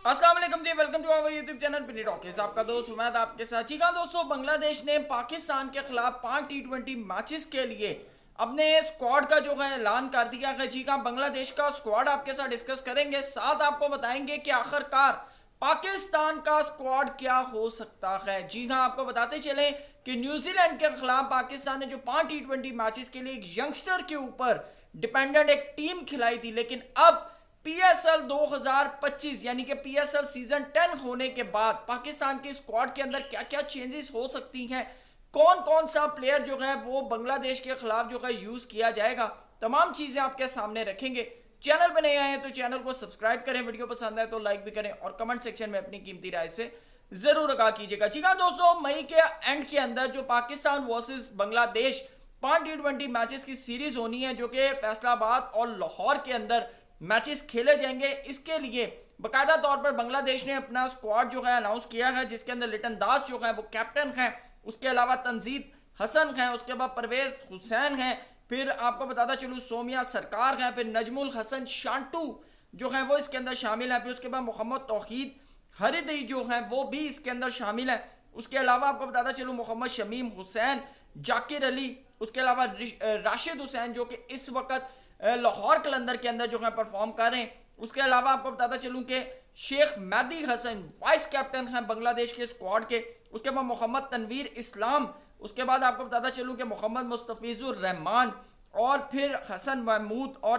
अस्सलाम वालेकुम जी, welcome to our YouTube channel Pinny talkies. आपका दोस्त उमैद आपके साथ। जी हाँ दोस्तों, बांग्लादेश ने पाकिस्तान के खिलाफ 5 टी20 मैचेस के लिए अपने स्क्वाड का जो है ऐलान कर दिया है। जी हाँ, बांग्लादेश का स्क्वाड आपके साथ डिस्कस करेंगे, साथ आपको बताएंगे कि आखिरकार पाकिस्तान का स्क्वाड क्या हो सकता है। जी हाँ, आपको बताते चले कि न्यूजीलैंड के खिलाफ पाकिस्तान ने जो 5 टी20 मैचेस के लिए एक यंगस्टर के ऊपर डिपेंडेंट एक टीम खिलाई थी, लेकिन अब पीएसएल 2025 यानी कि पीएसएल सीजन 10 होने के बाद पाकिस्तान की स्क्वाड के अंदर क्या क्या चेंजेस हो सकती हैं, कौन कौन सा प्लेयर जो है वो बांग्लादेश के खिलाफ जो है यूज किया जाएगा, तमाम चीजें आपके सामने रखेंगे। चैनल पर नए आए हैं तो चैनल को सब्सक्राइब करें, वीडियो पसंद आए तो लाइक भी करें और कमेंट सेक्शन में अपनी कीमती राय से जरूर आगाह कीजिएगा। जी हाँ दोस्तों, मई के एंड के अंदर जो पाकिस्तान वर्सेस बांग्लादेश 5 टी20 मैचेस की सीरीज होनी है, जो कि फैसलाबाद और लाहौर के अंदर मैचेस खेले जाएंगे। इसके लिए बाकायदा तौर पर बांग्लादेश ने अपना स्क्वाड जो है अनाउंस किया है, जिसके अंदर लिटन दास जो है वो कैप्टन है, उसके अलावा तंजीद हसन है, उसके बाद परवेज हुसैन है, फिर आपको बताता चलूँ सोमिया सरकार है, फिर नजमुल हसन शांटू जो है वो इसके अंदर शामिल है, फिर उसके बाद मोहम्मद तौहीद हरिदी जो है वो भी इसके अंदर शामिल है। उसके अलावा आपको बताता चलूँ मोहम्मद शमीम हुसैन, जाकिर अली, उसके अलावा राशिद हुसैन जो कि इस वक्त लाहौर कलंदर के अंदर जो है परफॉर्म कर रहे हैं। उसके अलावा आपको बताता चलूं कि शेख मेहदी हसन वाइस कैप्टन हैं बांग्लादेश के स्क्वाड के। उसके बाद मोहम्मद तनवीर इस्लाम, उसके बाद आपको बताता चलूं कि मोहम्मद मुस्तफिजुर रहमान, और फिर हसन महमूद और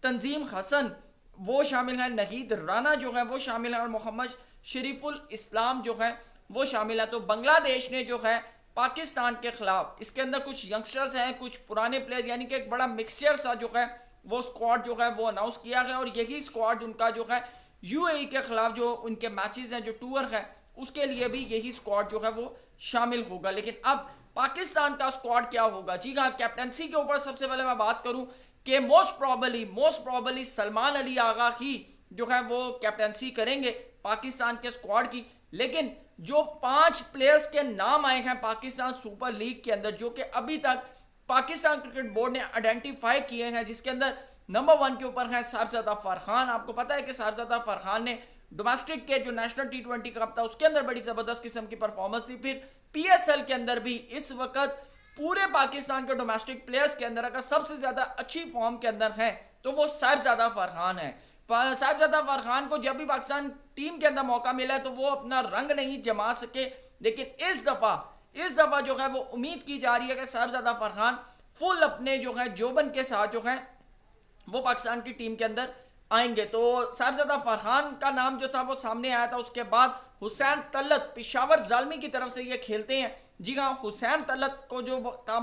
तंजीम हसन वो शामिल हैं, नहीद राना जो है वो शामिल है, और मोहम्मद शरीफुल इस्लाम जो है वो शामिल है। तो बांग्लादेश ने जो है पाकिस्तान के खिलाफ इसके अंदर कुछ यंगस्टर्स हैं, कुछ पुराने प्लेयर, यानी कि एक बड़ा मिक्सचर सा जो है वो स्क्वाड जो है वो अनाउंस किया है, और यही स्क्वाड उनका जो है यूएई के खिलाफ जो उनके मैचेस हैं, जो टूर है, उसके लिए भी यही स्क्वाड जो है वो शामिल होगा। लेकिन अब पाकिस्तान का स्क्वाड क्या होगा? जी हाँ, कैप्टनसी के ऊपर सबसे पहले मैं बात करूं कि मोस्ट प्रॉबली सलमान अली आगा ही जो है वो कैप्टनसी करेंगे पाकिस्तान के स्क्वाड की। लेकिन जो 5 प्लेयर्स के नाम आए हैं पाकिस्तान सुपर लीग के अंदर, जो कि अभी तक पाकिस्तान क्रिकेट बोर्ड ने आइडेंटिफाई किए हैं, जिसके अंदर नंबर 1 के ऊपर है साहिबजादा फरहान। आपको पता है कि साहिबजादा फरहान ने डोमेस्टिक के जो नेशनल टी20 कप था उसके अंदर बड़ी जबरदस्त किस्म की परफॉर्मेंस थी। फिर पीएसएल के अंदर भी इस वक्त पूरे पाकिस्तान के डोमेस्टिक प्लेयर्स के अंदर अगर सबसे ज्यादा अच्छी फॉर्म के अंदर है तो वो साहिबजादा फरहान है। साहिबजादा फरहान को जब भी पाकिस्तान टीम के अंदर मौका मिला है तो वो अपना रंग नहीं जमा सके, लेकिन इस दफा जो है वो उम्मीद की जा रही है कि साहिबजादा फरहान फुल अपने जो है जोबन के साथ जो है वो पाकिस्तान की टीम के अंदर आएंगे। तो साहिबजादा फरहान का नाम जो था वो सामने आया था। उसके बाद हुसैन तलत पेशावर जालमी की तरफ से ये खेलते हैं। जी हाँ, हुसैन तलत को जो था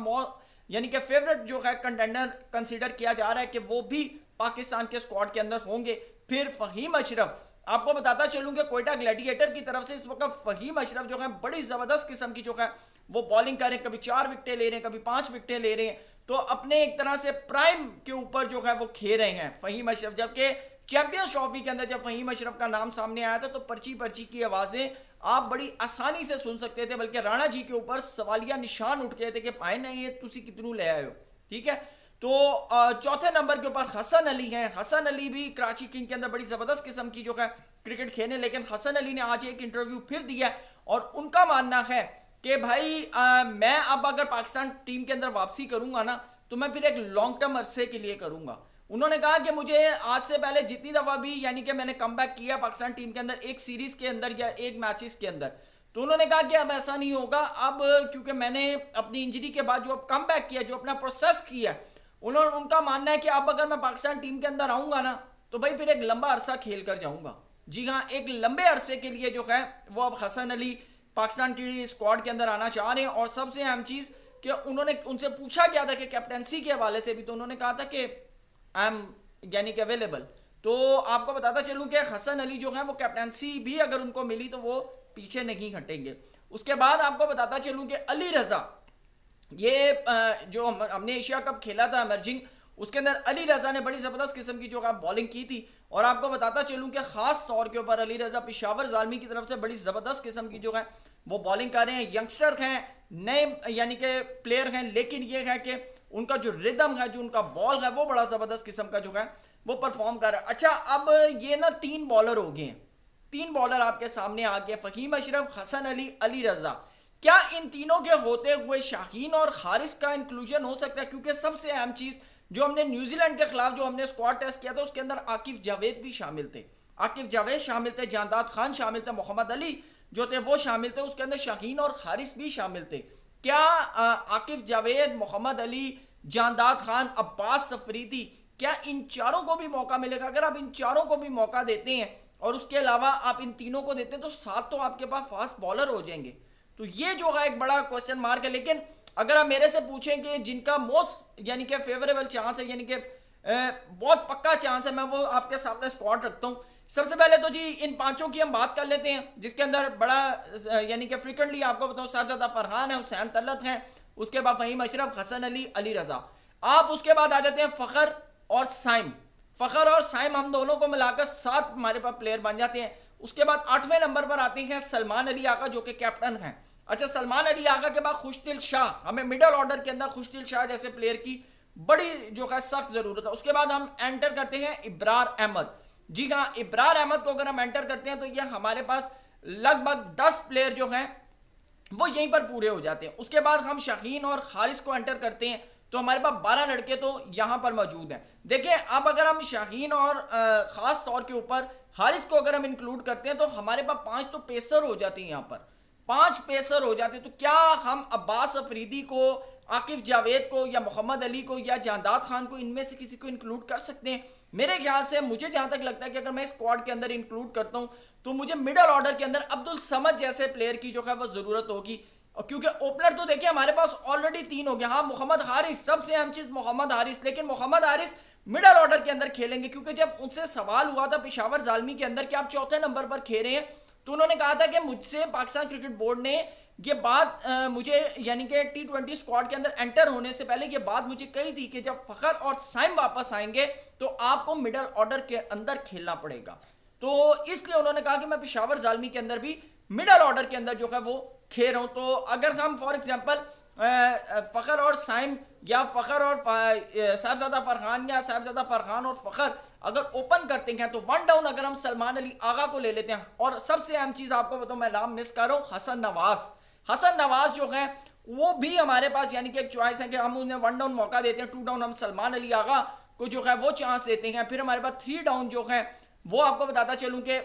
यानी कि फेवरेट जो है कंटेंडर कंसीडर किया जा रहा है कि वो भी पाकिस्तान के स्क्वाड के अंदर होंगे। फिर फहीम अशरफ, आपको बताता चलूंगा कोयटा ग्लैडिएटर की तरफ से इस वक्त फहीम अशरफ जो है बड़ी जबरदस्त किस्म की जो है वो बॉलिंग कर रहे हैं, कभी 4 विकेटें ले रहे हैं, कभी 5 विकेटें ले रहे हैं। तो अपने एक तरह से प्राइम के ऊपर जो है वो खेल रहे हैं फहीम अशरफ। जबकि चैंपियंस ट्रॉफी के अंदर जब फहीम अशरफ का नाम सामने आया था तो पर्ची की आवाजें आप बड़ी आसानी से सुन सकते थे, बल्कि राणा जी के ऊपर सवालिया निशान उठ गए थे कि पाए नहीं ये तुसी कितनू ले आए हो। ठीक है, तो चौथे नंबर के ऊपर हसन अली हैं। हसन अली भी कराची किंग के अंदर बड़ी जबरदस्त किस्म की जो है क्रिकेट खेले, लेकिन हसन अली ने आज एक इंटरव्यू फिर दिया और उनका मानना है कि भाई मैं अब अगर पाकिस्तान टीम के अंदर वापसी करूंगा ना तो मैं फिर एक लॉन्ग टर्म अरसे के लिए करूंगा। उन्होंने कहा कि मुझे आज से पहले जितनी दफा भी यानी कि मैंने कम बैक किया पाकिस्तान टीम के अंदर एक सीरीज के अंदर या एक मैचेस के अंदर, तो उन्होंने कहा कि अब ऐसा नहीं होगा। अब क्योंकि मैंने अपनी इंजरी के बाद जो अब कम बैक किया, जो अपना प्रोसेस किया, उनका मानना है कि अब अगर मैं पाकिस्तान टीम के अंदर आऊंगा ना तो भाई फिर एक लंबा अरसा खेल कर जाऊंगा। जी हाँ, एक लंबे अरसे के लिए जो है वो अब हसन अली पाकिस्तान की स्क्वाड के अंदर आना चाह रहे हैं। और सबसे अहम चीज कि उन्होंने उनसे पूछा गया था कि कैप्टनसी के हवाले से भी, तो उन्होंने कहा था कि आई एम यानी कि अवेलेबल। तो आपको बताता चलूं कि हसन अली जो है वो कैप्टनसी भी अगर उनको मिली तो वो पीछे नहीं हटेंगे। उसके बाद आपको बताता चलूं कि अली रजा, ये जो हमने एशिया कप खेला था इमर्जिंग, उसके अंदर अली रजा ने बड़ी जबरदस्त किस्म की जो है बॉलिंग की थी। और आपको बताता चलूं कि खास तौर के ऊपर अली रजा पेशावर जालमी की तरफ से बड़ी जबरदस्त किस्म की जो है वो बॉलिंग कर रहे हैं। यंगस्टर हैं, नए यानी कि प्लेयर हैं, लेकिन ये है कि उनका जो रिदम है, जो उनका बॉल है, वो बड़ा जबरदस्त किस्म का जो है वो परफॉर्म कर रहा है। अच्छा, अब ये ना 3 बॉलर हो गए हैं, तीन बॉलर आपके सामने आ गए, फहीम अशरफ, हसन अली, अली रजा। क्या इन तीनों के होते हुए शाहीन और हारिस का इंक्लूजन हो सकता है? क्योंकि सबसे अहम चीज जो हमने न्यूजीलैंड के खिलाफ जो हमने स्क्वाड टेस्ट किया था उसके अंदर आकिफ जावेद भी शामिल थे, आकिफ जावेद शामिल थे, जानदाद खान शामिल थे, मोहम्मद अली जो थे वो शामिल थे, उसके अंदर शाहीन और हारिस भी शामिल थे। क्या आकिफ जावेद, मोहम्मद अली, जानदाद खान, अब्बास अफरीदी, क्या इन चारों को भी मौका मिलेगा? अगर आप इन चारों को भी मौका देते हैं और उसके अलावा आप इन तीनों को देते हैं तो 7 तो आपके पास फास्ट बॉलर हो जाएंगे। तो ये जो है एक बड़ा क्वेश्चन मार्क है। लेकिन अगर आप मेरे से पूछें कि जिनका मोस्ट यानी कि फेवरेबल चांस है, यानी कि बहुत पक्का चांस है, मैं वो आपके सामने स्क्वाड रखता हूँ। सबसे पहले तो जी इन पांचों की हम बात कर लेते हैं, जिसके अंदर बड़ा यानी कि फ्रिक्वेंटली आपको बताऊं साहबजादा फरहान है, हुसैन तलत है, उसके बाद फहीम अशरफ, हसन अली, अली रजा। आप उसके बाद आ जाते हैं फ़खर और साइम। फ़खर और साइम हम दोनों को मिलाकर 7 हमारे पास प्लेयर बन जाते हैं। उसके बाद 8वें नंबर पर आते हैं सलमान अली आका जो कि कैप्टन हैं। अच्छा, सलमान अली आका के बाद खुशदिल शाह, हमें मिडल ऑर्डर के अंदर खुशदिल शाह जैसे प्लेयर की बड़ी जो है सख्त जरूरत है। उसके बाद हम एंटर करते हैं इब्रार अहमद। जी हाँ, इब्रार अहमद को अगर हम एंटर करते हैं तो यह हमारे पास लगभग 10 प्लेयर जो हैं वो यहीं पर पूरे हो जाते हैं। उसके बाद हम शाहीन और हारिस को एंटर करते हैं तो हमारे पास 12 लड़के तो यहां पर मौजूद हैं। देखिए, अब अगर हम शाहीन और खास तौर के ऊपर हारिस को अगर हम इंक्लूड करते हैं तो हमारे पास 5 तो पेसर हो जाते हैं, यहां पर 5 पेसर हो जाते हैं। तो क्या हम अब्बास अफरीदी को, आकिफ जावेद को या मोहम्मद अली को या जानदाद खान को, इनमें से किसी को इंक्लूड कर सकते हैं? मेरे ख्याल से मुझे जहां तक लगता है कि अगर मैं स्क्वाड के अंदर इंक्लूड करता हूं तो मुझे मिडल ऑर्डर के अंदर अब्दुल समद जैसे प्लेयर की जो है वो जरूरत होगी। क्योंकि ओपनर तो देखिए हमारे पास ऑलरेडी 3 हो गया। हाँ, मोहम्मद हारिस, सबसे अहम चीज मोहम्मद हारिस, लेकिन मोहम्मद हारिस मिडल ऑर्डर के अंदर खेलेंगे क्योंकि जब उनसे सवाल हुआ था पेशावर जालमी के अंदर कि आप 4थे नंबर पर खेल रहे हैं तो उन्होंने कहा था कि मुझसे पाकिस्तान क्रिकेट बोर्ड ने ये बात मुझे यानी कि T20 स्क्वाड के अंदर एंटर होने से पहले ये बात मुझे कही थी कि जब फ़खर और साइम वापस आएंगे तो आपको मिडल ऑर्डर के अंदर खेलना पड़ेगा। तो इसलिए उन्होंने कहा कि मैं पेशावर जालमी के अंदर भी मिडल ऑर्डर के अंदर जो है वो खेल रहा हूं। तो अगर हम फॉर एग्जांपल फ़खर और साइम या फ़खर और साहबजादा फरहान या साहबजादा फरहान और फ़खर अगर ओपन करते हैं तो 1 डाउन अगर हम सलमान अली आगा को ले लेते हैं। और सबसे अहम चीज़ आपको बताऊं, मैं नाम मिस कर रहा हूँ, हसन नवाज। हसन नवाज जो है वो भी हमारे पास यानी कि एक चॉइस है कि हम उन्हें 1 डाउन मौका देते हैं, 2 डाउन हम सलमान अली आगा को जो है वो चांस देते हैं। फिर हमारे पास 3 डाउन जो है वो आपको बताता चलूं कि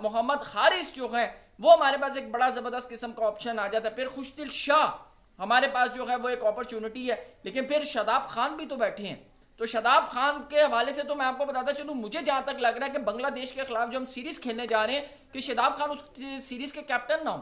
मोहम्मद हारिस जो है वो हमारे पास एक बड़ा जबरदस्त किस्म का ऑप्शन आ जाता है। फिर खुशदिल शाह हमारे पास जो है वो एक अपॉर्चुनिटी है। लेकिन फिर शादाब खान भी तो बैठे हैं, तो शादाब खान के हवाले से तो मैं आपको बताता चलूं, मुझे जहां तक लग रहा है कि बांग्लादेश के खिलाफ जो हम सीरीज खेलने जा रहे हैं कि शादाब खान उस सीरीज के कैप्टन ना हो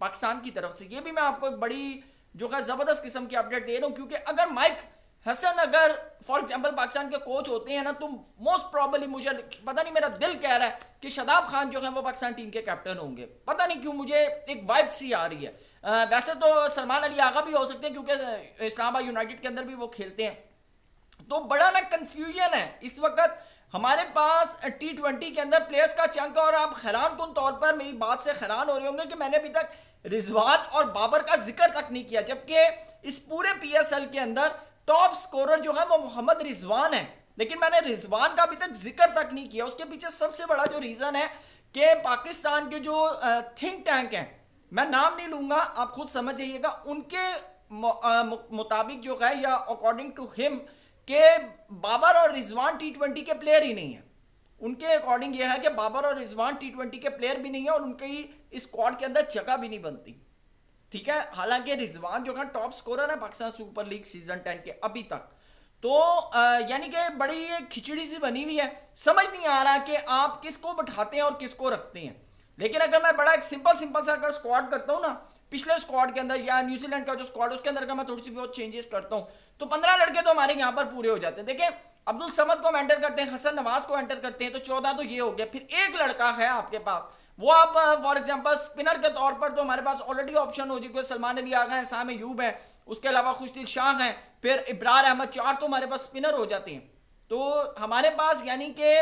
पाकिस्तान की तरफ से। ये भी मैं आपको एक बड़ी जो है जबरदस्त किस्म की अपडेट दे रहा हूं क्योंकि अगर माइक हसन अगर फॉर एग्जांपल पाकिस्तान के कोच होते हैं ना तो मोस्ट प्रॉबली मुझे पता नहीं, मेरा दिल कह रहा है कि शादाब खान जो है वो पाकिस्तान टीम के कैप्टन होंगे। पता नहीं क्यों मुझे एक वाइब सी आ रही है। वैसे तो सलमान अली आगा भी हो सकते हैं क्योंकि इस्लामाबाद यूनाइटेड के अंदर भी वो खेलते हैं। तो बड़ा ना कंफ्यूजन है इस वक्त हमारे पास T20 के अंदर प्लेयर्स का चंक। और आप हैरान कुन तौर पर मेरी बात से हैरान हो रहे होंगे कि मैंने अभी तक रिजवान और बाबर का जिक्र तक नहीं किया, जबकि इस पूरे PSL के अंदर टॉप स्कोरर जो है वो मोहम्मद रिजवान है, लेकिन मैंने रिजवान का अभी तक जिक्र तक नहीं किया। उसके पीछे सबसे बड़ा जो रीजन है कि पाकिस्तान के जो थिंक टैंक हैं, मैं नाम नहीं लूंगा, आप खुद समझ जाइएगा, उनके मुताबिक जो है या अकॉर्डिंग टू हिम के बाबर और रिजवान T20 के प्लेयर ही नहीं है। उनके अकॉर्डिंग यह है कि बाबर और रिजवान T20 के प्लेयर भी नहीं है और उनकी स्क्वाड के अंदर जगह भी नहीं बनती। ठीक है, हालांकि रिजवान जो है टॉप स्कोरर है पाकिस्तान सुपर लीग सीजन 10 के अभी तक। तो यानी कि बड़ी खिचड़ी सी बनी हुई है, समझ नहीं आ रहा कि आप किसको बैठाते हैं और किसको रखते हैं। लेकिन अगर मैं बड़ा एक सिंपल सा अगर स्क्वाड करता हूं ना, पिछले स्क्वाड के अंदर या न्यूजीलैंड का जो स्क्वाड उसके अंदर अगर मैं थोड़ी सी बहुत चेंजेस करता हूं तो 15 लड़के तो हमारे यहां पर पूरे हो जाते हैं। देखिए, अब्दुल समद को हम एंटर करते हैं, हसन नवाज को एंटर करते हैं, तो 14 तो ये हो गया। फिर एक लड़का है आपके पास, वो आप फॉर एग्जांपल स्पिनर के तौर पर तो हमारे पास ऑलरेडी ऑप्शन हो चुके, सलमान अली आ गए, साम अयूब है, उसके अलावा खुशदिल शाह हैं, फिर इब्रार अहमद, 4 तो हमारे पास स्पिनर हो जाते हैं। तो हमारे पास यानी कि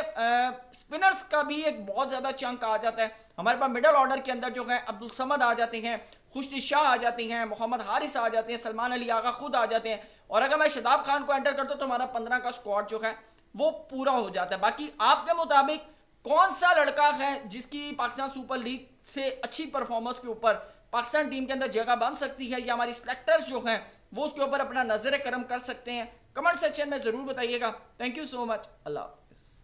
स्पिनर्स का भी एक बहुत ज़्यादा चंक आ जाता है। हमारे पास मिडल ऑर्डर के अंदर जो है अब्दुल समद आ जाते हैं, खुशदिल शाह आ जाते हैं, मोहम्मद हारिस आ जाते हैं, सलमान अली आगा खुद आ जाते हैं। और अगर मैं शादाब खान को एंटर करता हूँ तो हमारा 15 का स्क्वाड जो है वो पूरा हो जाता है। बाकी आपके मुताबिक कौन सा लड़का है जिसकी पाकिस्तान सुपर लीग से अच्छी परफॉर्मेंस के ऊपर पाकिस्तान टीम के अंदर जगह बन सकती है, या हमारी सिलेक्टर्स जो हैं वो उसके ऊपर अपना नजर करम कर सकते हैं, कमेंट सेक्शन में जरूर बताइएगा। Thank you so much. अल्लाह हाफिज़।